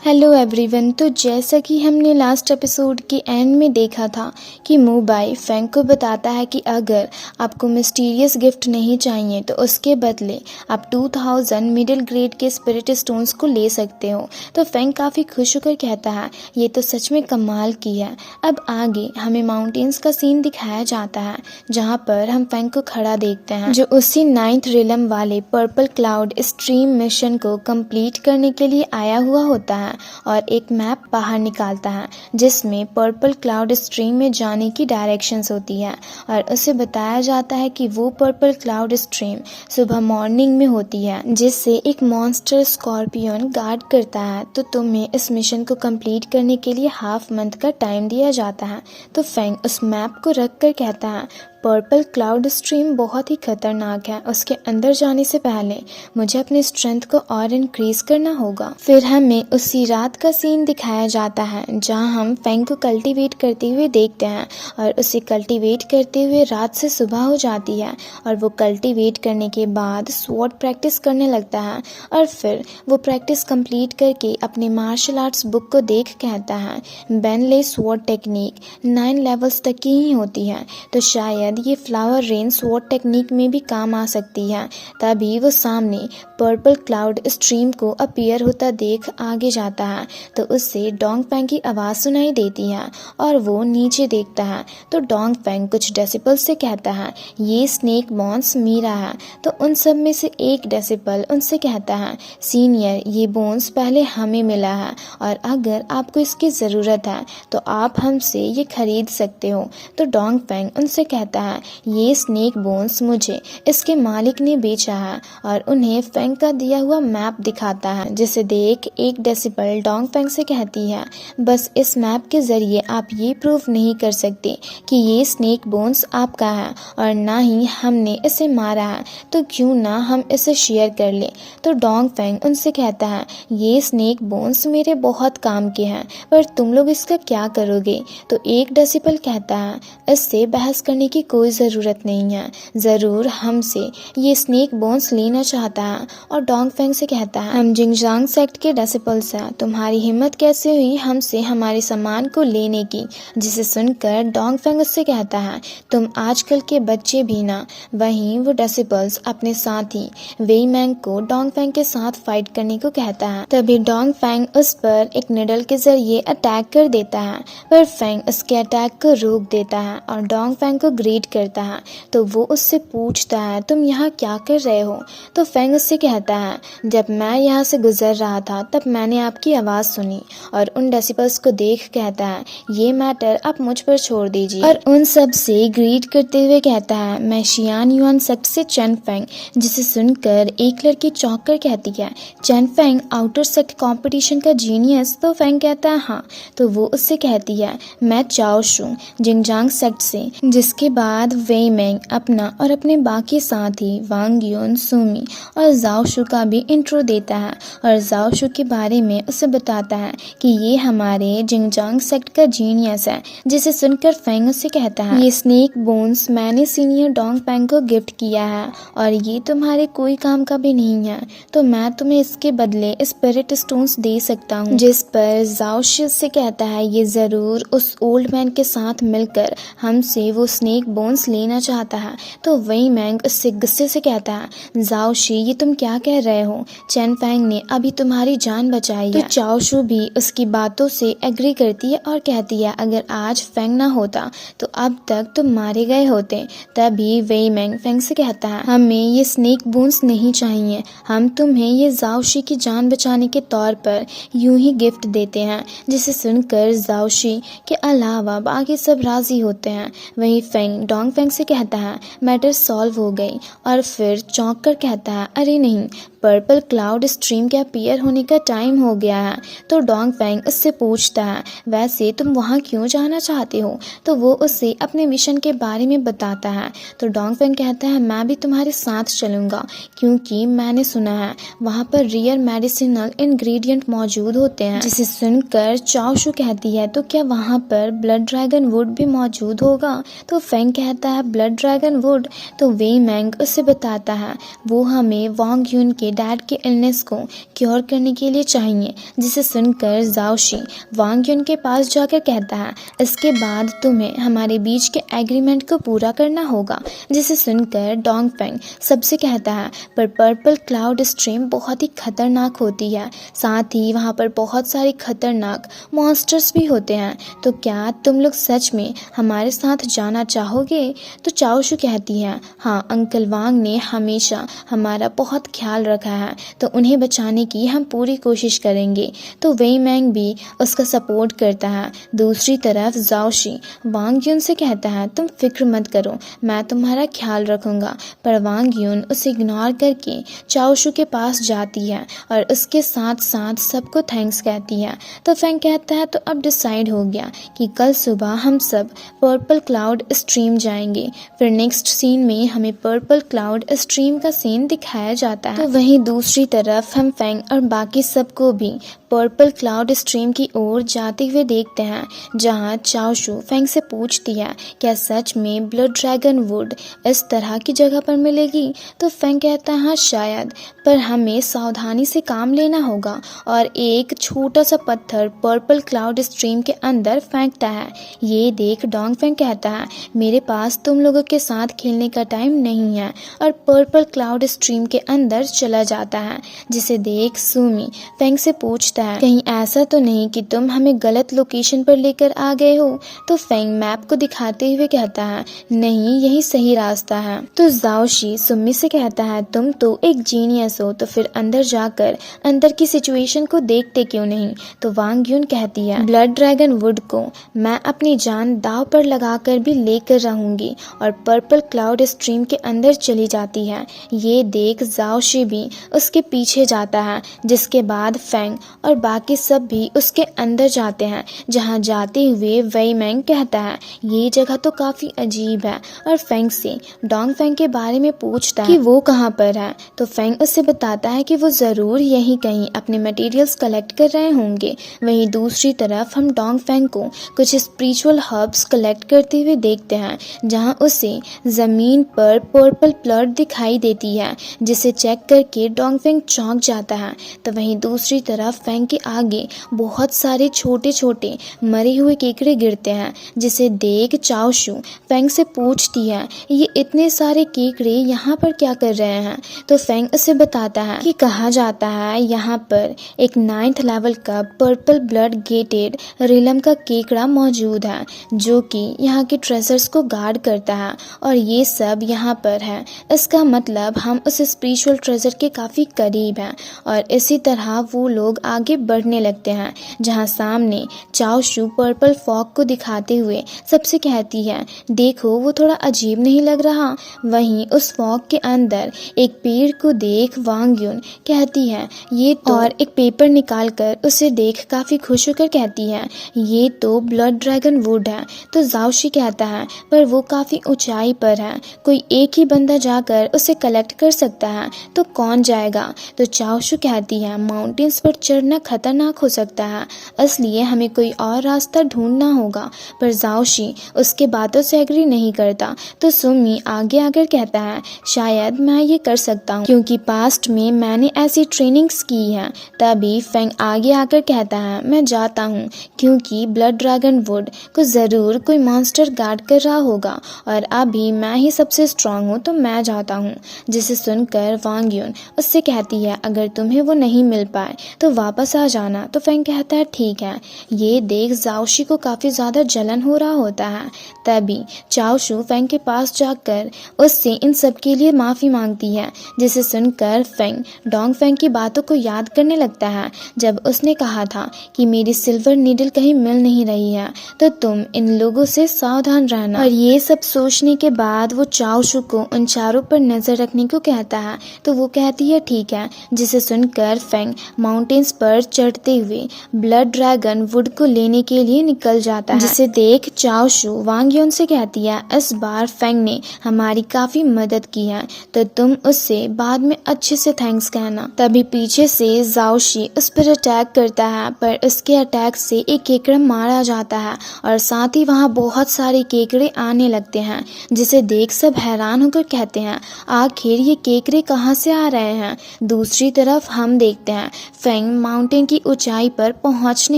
Hello everyone. तो जैसा कि हमने लास्ट एपिसोड के एंड में देखा था कि मुबाई फेंग को बताता है कि अगर आपको मिस्टीरियस गिफ्ट नहीं चाहिए तो उसके बदले आप 2000 मिडिल ग्रेड के स्पिरिट स्टोन्स को ले सकते हो। तो फेंग काफ़ी खुश होकर कहता है ये तो सच में कमाल की है। अब आगे हमें माउंटेन्स का सीन दिखाया जाता है जहाँ पर हम फेंग को खड़ा देखते हैं जो उसी 9th रिलम वाले पर्पल क्लाउड स्ट्रीम मिशन को कंप्लीट करने के लिए आया हुआ होता है और एक मैप बाहर निकालता है जिसमें पर्पल क्लाउड स्ट्रीम में जाने की डायरेक्शंस होती है और उसे बताया जाता है कि वो पर्पल क्लाउड स्ट्रीम सुबह मॉर्निंग में होती है जिससे एक मॉन्स्टर स्कॉर्पियन गार्ड करता है। तो तुम्हें इस मिशन को कंप्लीट करने के लिए हाफ मंथ का टाइम दिया जाता है। तो फेंग उस मैप को रख कर कहता है पर्पल क्लाउड स्ट्रीम बहुत ही खतरनाक है, उसके अंदर जाने से पहले मुझे अपनी स्ट्रेंथ को और इंक्रीज करना होगा। फिर हमें उसी रात का सीन दिखाया जाता है जहां हम फेंग को कल्टीवेट करते हुए देखते हैं और उसे कल्टीवेट करते हुए रात से सुबह हो जाती है और वो कल्टीवेट करने के बाद स्वॉर्ड प्रैक्टिस करने लगता है और फिर वो प्रैक्टिस कंप्लीट करके अपने मार्शल आर्ट्स बुक को देख कहता है बेनले स्वॉर्ड टेक्निक 9 लेवल्स तक की ही होती है, तो शायद ये फ्लावर रेन स्वॉर्ड टेक्निक में भी काम आ सकती है। तभी वो सामने पर्पल क्लाउड स्ट्रीम को अपीयर होता देख आगे जाता है तो उससे डोंग फेंग की आवाज़ सुनाई देती है और वो नीचे देखता है तो डोंग फेंग कुछ डेसिबल से कहता है ये स्नेक बोन्स मीरा है। तो उन सब में से एक डेसिबल उनसे कहता है सीनियर ये बोन्स पहले हमें मिला है और अगर आपको इसकी ज़रूरत है तो आप हमसे ये खरीद सकते हो। तो डोंग फेंग उनसे कहता है ये स्नेक बोन्स मुझे इसके मालिक ने बेचा है और उन्हें फेंग का दिया हुआ मैप दिखाता है जिसे देख एक डेसिबल डोंग फेंग से कहती है बस इस मैप के जरिए आप ये प्रूव नहीं कर सकते कि ये स्नेक बोन्स आपका है और ना ही हमने इसे मारा है, तो क्यों ना हम इसे शेयर कर ले। तो डोंग फेंग उनसे कहता है ये स्नेक बोन्स मेरे बहुत काम के हैं पर तुम लोग इसका क्या करोगे। तो एक डेसिबल कहता है इससे बहस करने की कोई ज़रूरत नहीं है, ज़रूर हमसे ये स्नेक बोन्स लेना चाहता है। और डोंग फेंग से कहता है हम जिंगजांग सेक्ट के डेसिबल्स हैं, तुम्हारी हिम्मत कैसे हुई हमसे हमारे सामान को लेने की। जिसे सुनकर डोंग फेंग उससे कहता है तुम आजकल के बच्चे भी ना। वहीं वो डेसिबल्स अपने साथी वेई मैंग को डोंग फेंग के साथ फाइट करने को कहता है। तभी डोंग फेंग उस पर एक निडल के जरिए अटैक कर देता है पर फेंग उसके अटैक को रोक देता है और डोंग फेंग को ग्रीट करता है। तो वो उससे पूछता है तुम यहाँ क्या कर रहे हो। तो फेंग उससे कहता है जब मैं यहाँ से गुजर रहा था तब मैंने आपकी आवाज़ सुनी और उन डेसिबल्स को देख कहता है ये मैटर आप मुझ पर छोड़ दीजिए और उन सब से ग्रीट करते हुए कहता है मैं शियान युआन सेक्ट से चेन फेंग। जिसे सुनकर एक लड़की चौंक कर कहती है chain Feng outer sect competition का जीनियस। तो फेंग कहता है हाँ। तो वो उससे कहती है मैं चाओ शू जिंगजांग सेक्ट से। जिसके बाद वेई मैंग अपना और अपने बाकी साथी वांग यून सुमी और जाओ शू का भी इंट्रो देता है और जाओ शू के बारे में उसे बताता है कि ये हमारे जिंगजांग सेक्ट का जीनियस है। जिसे सुनकर फेंग उससे कहता है ये स्नेक बोन्स मैंने सीनियर डोंग फेंग को गिफ्ट किया है और ये तुम्हारे कोई काम का भी नहीं है, तो मैं तुम्हें इसके बदले स्पिरिट स्टोन्स दे सकता हूँ। जिस पर जाओ शू से कहता है ये ज़रूर उस ओल्ड मैन के साथ मिलकर हमसे वो स्नेक बोन्स लेना चाहता है। तो वेई मैंग उससे गुस्से से कहता है जाओ शी ये तुम क्या कह रहे हो, चेन फेंग ने अभी तुम्हारी जान बचाई है। तो चाओ शू भी उसकी बातों से एग्री करती है और कहती है अगर आज फेंग ना होता तो अब तक तुम मारे गए होते। तभी वेई मैंग फेंग से कहता है हमें ये स्नेक बोन्स नहीं चाहिए, हम तुम्हें ये जाओ शी की जान बचाने के तौर पर यूं ही गिफ्ट देते हैं। जिसे सुनकर जाओ शी के अलावा बाकी सब राजी होते हैं। वहीं फेंग डोंग फेंग से कहता है मैटर सॉल्व हो गई और फिर चौंक कर कहता है अरे नहीं पर्पल क्लाउड स्ट्रीम के अपीयर होने का टाइम हो गया है। तो डोंग फेंग उससे पूछता है वैसे तुम वहाँ क्यों जाना चाहते हो। तो वो उससे अपने मिशन के बारे में बताता है। तो डोंग फेंग कहता है मैं भी तुम्हारे साथ चलूँगा क्योंकि मैंने सुना है वहाँ पर रियर मेडिसिनल इंग्रेडिएंट मौजूद होते हैं। जिसे सुनकर चाओ शू कहती है तो क्या वहाँ पर ब्लड ड्रैगन वुड भी मौजूद होगा। तो फेंग कहता है ब्लड ड्रैगन वुड। तो वेई मैंग उससे बताता है वो हमें वांग यून के डैड के इलनेस को क्योर करने के लिए चाहिए, जिसे सुनकर जाओशी वांग युन के पास जाकर कहता है इसके बाद तुम्हें हमारे बीच के एग्रीमेंट को पूरा करना होगा, जिसे सुनकर डोंग फेंग सबसे कहता है पर पर्पल क्लाउड स्ट्रीम बहुत ही खतरनाक होती है, साथ ही वहाँ पर बहुत सारे खतरनाक मॉन्स्टर्स भी होते हैं, तो क्या तुम लोग सच में हमारे साथ जाना चाहोगे? तो चाओशू कहती है हाँ, अंकल वांग ने हमेशा हमारा बहुत ख्याल रखा है, तो उन्हें बचाने की हम पूरी कोशिश करेंगे। तो वेई मैंग भी उसका सपोर्ट करता है। दूसरी तरफ जाओशी वांग युन से कहता है तुम फिक्र मत करो, मैं तुम्हारा ख्याल रखूंगा, पर वांग युन उसे इग्नोर करके चाओशू के पास जाती है और उसके साथ साथ सबको थैंक्स कहती है। तो फेंग कहता है तो अब डिसाइड हो गया कि कल सुबह हम सब पर्पल क्लाउड स्ट्रीम जाएंगे। फिर नेक्स्ट सीन में हमें पर्पल क्लाउड स्ट्रीम का सीन दिखाया जाता है। तो वहीं दूसरी तरफ हम फेंग और बाकी सबको भी पर्पल क्लाउड स्ट्रीम की ओर जाते हुए देखते हैं, जहां चाओशू फेंग से पूछती है क्या सच में ब्लड ड्रैगन वुड इस तरह की जगह पर मिलेगी? तो फेंग कहता है हाँ शायद, पर हमें सावधानी से काम लेना होगा और एक छोटा सा पत्थर पर्पल क्लाउड स्ट्रीम के अंदर फेंकता है। ये देख डोंग फेंग कहता है मेरे पास तुम लोगों के साथ खेलने का टाइम नहीं है, और पर्पल क्लाउड स्ट्रीम के अंदर चला जाता है, जिसे देख सुमी फेंग से पूछता है कहीं ऐसा तो नहीं कि तुम हमें गलत लोकेशन पर लेकर आ गए हो? तो फेंग मैप को दिखाते हुए कहता है नहीं, यही सही रास्ता है। तो जाओशी सुमी से कहता है तुम तो एक जीनियस हो, तो फिर अंदर जाकर अंदर की सिचुएशन को देखते क्यों नहीं? तो वांग युन कहती है ब्लड ड्रैगन वुड को मैं अपनी जान दाव पर लगाकर भी लेकर रहूंगी, और पर्पल क्लाउड स्ट्रीम के अंदर चली जाती है। ये देख जाओशी भी उसके पीछे जाता है, जिसके बाद फेंग और बाकी सब भी उसके अंदर जाते हैं, जहां जाते हुए वेई मैंग कहता है ये जगह तो काफी अजीब है, और फेंग से डोंग फेंग के बारे में पूछता है कि वो कहाँ पर है। तो फेंग उससे बताता है कि वो जरूर यहीं कहीं अपने मटेरियल्स कलेक्ट कर रहे होंगे। वहीं दूसरी तरफ हम डोंग फेंग को कुछ स्पिरिचुअल हर्ब्स कलेक्ट करते हुए देखते हैं, जहां उसे जमीन पर पर्पल ब्लड दिखाई देती है, जिसे चेक करके डोंग फेंग चौंक जाता है। तो वहीं दूसरी तरफ फेंग के आगे बहुत सारे छोटे छोटे मरे हुए केकड़े गिरते हैं, जिसे देख चाओशू फेंग से पूछती है ये इतने सारे केकड़े यहाँ पर क्या कर रहे हैं? तो फेंग उसे बताता है कि कहा जाता है यहाँ पर एक 9th लेवल का पर्पल ब्लड गेटेड रिलम का केकड़ा मौजूद है, जो कि यहाँ के ट्रेजर्स को गार्ड करता है, और ये सब यहाँ पर है। इसका मतलब हम उस स्पिरिचुअल ट्रेजर के काफ़ी करीब हैं, और इसी तरह वो लोग आगे बढ़ने लगते हैं, जहाँ सामने चाओशू पर्पल फॉग को दिखाते हुए सबसे कहती है देखो वो थोड़ा अजीब नहीं लग रहा? वहीं उस फॉग के अंदर एक पेड़ को देख वांग युन कहती है ये तो, और एक पेपर निकालकर उसे देख काफी खुश होकर कहती है ये तो ब्लड ड्रैगन वुड है। तो जाओशी कहता है पर वो काफी ऊंचाई पर है, कोई एक ही बंदा जाकर उसे कलेक्ट कर सकता है, तो कौन जाएगा? तो चाओशू कहती है माउंटेन्स पर चढ़ना खतरनाक हो सकता है, इसलिए हमें कोई और रास्ता ढूंढना होगा। पर जाओशी उसके बातों से एग्री नहीं करता। तो सुमी आगे आकर कहता है शायद मैं ये कर सकता हूँ, क्योंकि पास्ट में मैंने ऐसी ट्रेनिंग्स की हैं। तभी फेंग आगे आकर कहता है मैं जाता हूँ, क्योंकि ब्लड ड्रैगन वुड को ज़रूर कोई मॉन्स्टर गार्ड कर रहा होगा, और अभी मैं ही सबसे स्ट्रांग हूँ, तो मैं जाता हूँ। जिसे सुनकर वांग युन उससे कहती है अगर तुम्हें वो नहीं मिल पाए तो वापस आ जाना। तो फेंग कहता है ठीक है। ये देख जाओशी को काफ़ी ज़्यादा जलन हो रहा होता है। तभी चाओशू फेंग के पास जाकर उससे इन सब के लिए माफ़ी मांगती है, जिसे सुनकर फेंग डोंग फेंग की बातों को याद करने लगता है, जब उसने कहा था कि मेरी सिल्वर नीडल कहीं मिल नहीं रही है, तो तुम इन लोगों से सावधान रहना। और ये सब सोचने के बाद वो चाओशू को उन चारों पर नजर रखने को कहता है। तो वो कहती है ठीक है, जिसे सुनकर फेंग माउंटेन्स पर चढ़ते हुए ब्लड ड्रैगन वुड को लेने के लिए निकल जाता है, जिसे देख चाओशू वांग युन से कहती है इस बार फेंग ने हमारी काफी मदद की है, तो तुम उससे बाद में अच्छे से थैंक्स कहना। तभी पीछे से जाओशी उस पर अटैक करता है, पर उसके अटैक से एक केकड़ा मारा जाता है, और साथ ही वहाँ बहुत सारे केकड़े आने लगते हैं, जिसे देख सब हैरान होकर कहते हैं आखिर ये केकड़े कहाँ से आ रहे रहे हैं। दूसरी तरफ हम देखते हैं फेंग माउंटेन की ऊंचाई पर पहुंचने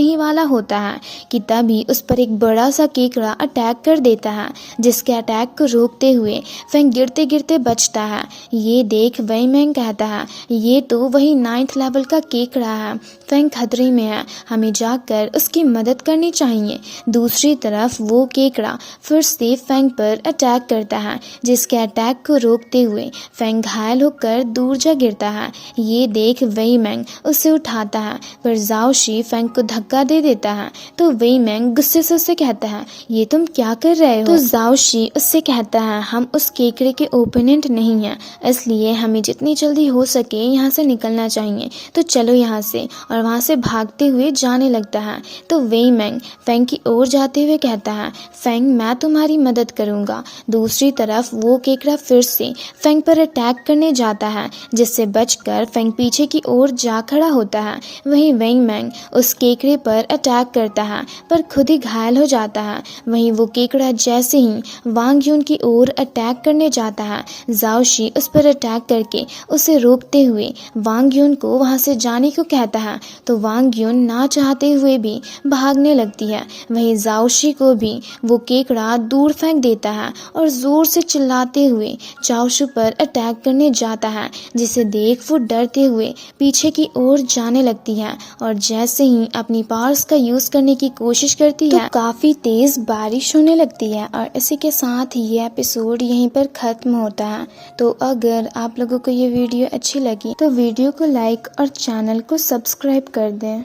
ही वाला होता है कि तभी उस पर एक बड़ा सा केकड़ा अटैक कर देता है, जिसके अटैक को रोकते हुए फेंग गिरते गिरते बचता है। ये देख वही मैंग कहता है, ये तो वही 9th लेवल का केकड़ा है, फेंग खतरे में है, हमें जाकर उसकी मदद करनी चाहिए। दूसरी तरफ वो केकड़ा फिर से फेंग पर अटैक करता है, जिसके अटैक को रोकते हुए फेंग घायल होकर दूर जा गिरता है। ये देख वही मैंग उसे उठाता है, पर जाओशी फेंग को धक्का दे देता है। तो वही मैंग गुस्से से उसे कहता है, ये तुम क्या कर रहे हो? तो जाओशी उससे कहता है, हम उस केकड़े के ओपोनेंट नहीं हैं, इसलिए हमें जितनी जल्दी हो सके यहाँ से निकलना चाहिए, तो चलो यहाँ से। और वहाँ से भागते हुए जाने लगता है। तो वही मैंग फेंग की ओर जाते हुए कहता है, फेंग मैं तुम्हारी मदद करूँगा। दूसरी तरफ वो केकड़ा फिर से फेंग पर अटैक करने जाता है, जिससे बचकर फेंग पीछे की ओर जा खड़ा होता है। वहीं वेंग मैंग उस केकड़े पर अटैक करता है, पर खुद ही घायल हो जाता है। वहीं वो केकड़ा जैसे ही वांग यून की ओर अटैक करने जाता है, जाओशी उस पर अटैक करके उसे रोकते हुए वांग यून को वहां से जाने को कहता है। तो वांग यून ना चाहते हुए भी भागने लगती है। वहीं जाओशी को भी वो केकड़ा दूर फेंक देता है और जोर से चिल्लाते हुए चाओशू पर अटैक करने जाता है, जिसे देख वो डरते हुए पीछे की ओर जाने लगती है। और जैसे ही अपनी पावर्स का यूज करने की कोशिश करती है, तो काफी तेज बारिश होने लगती है। और इसी के साथ ये एपिसोड यहीं पर खत्म होता है। तो अगर आप लोगों को ये वीडियो अच्छी लगी तो वीडियो को लाइक और चैनल को सब्सक्राइब कर दें।